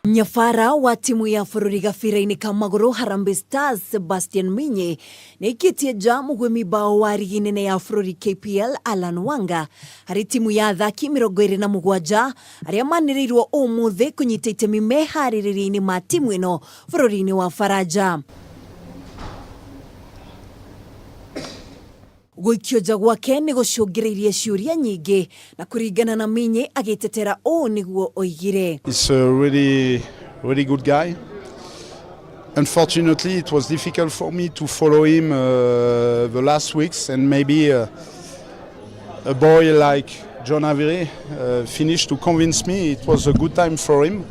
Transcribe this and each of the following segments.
Nyafara wa timu ya bururi gabira-ini ka maguru Harambee Stars Sebastien Migne nikitie ja mugwimi bao wa rigi nene ya bururi KPL Alan Wanga hari timu ya athaki 27 aria manirirwo umuthi kunyita itemi mehaririria-ini ma timu ino bururi-ini wa Faraja. Guikioja gwake ni gucungiriirie ciuria nyingi na kuringana na Migne agitetera niguo oigire. He's a really good guy. Unfortunately, it was difficult for me to follow him the last weeks, and maybe a boy like John Avire finished to convince me it was a good time for him.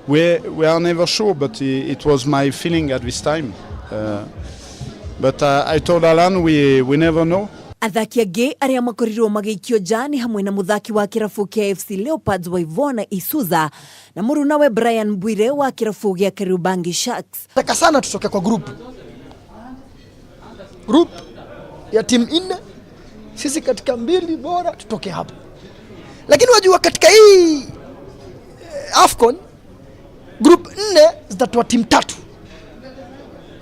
We are never sure, but it was my feeling at this time. But I told Alan we never know. Athaki angi aria makorirwo magikio jani hamwe na muthaki wa kirafu kia AFC Leopards wa Ivona Isuza na murunawe Brian Bwire wa kirafu gia Harambee Sharks. Nataka sana tutoke kwa group ya timu 4, sisi katika 2 bora tutoke hapo. Lakini wajua katika hii AFCON group 4 zitatoa timu 3.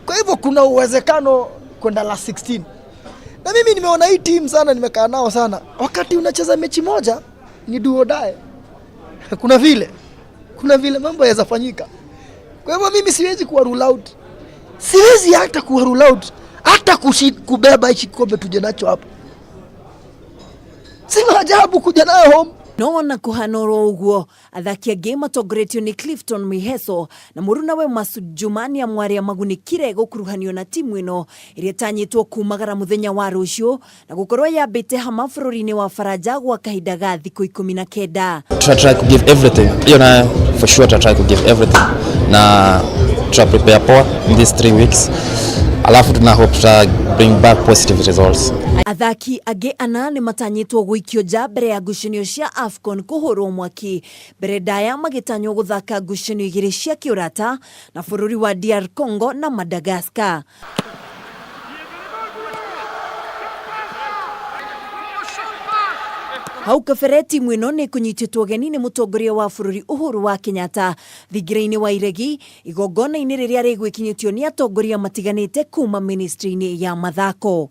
Kwa hivyo kuna uwezekano kwenda la 16. Na mimi nimeona hii team sana, nimekaa nao sana. Wakati unacheza mechi moja ni do or die. Kuna vile mambo yanaweza fanyika. Kwa hivyo mimi siwezi kuwa rule out. Siwezi hata kuwa rule out, hata kubeba hichi kikombe tuje nacho hapa. Si maajabu kuja nayo home. No na kuhanoro uguo athaki angi matongoretio ni Clifton Miheso na murunawe Masud Jumani amwari magunikire gukuruhanio na timu ino iria tanyitwo kumagara muthenya wa ruciu na gukorwo yambite hama bururi-ini wa Faraja gwa kahinda ga thiku 19. Try to give everything, you know, for sure try to give everything na try prepare poa in these 3 weeks. Alafu tuna hope to bring back positive results. Athaki angi ana ni matanyitwo guikio ja mbere ya ngucanio cia AFCON kuhurwo mwaki mbere daya magitanywo guthaka ngucanio 2 cia kiurata na bururi wa DR Congo na Madagascar. Hau kabere timu ino ni kunyititwo geni ni mutongoria wa bururi Uhuru wa Kenyatta thingira-ini wa iregi igongona-ini riria rigwikinyitio ni atongoria matiganite kuma ministry-ini ya mathako.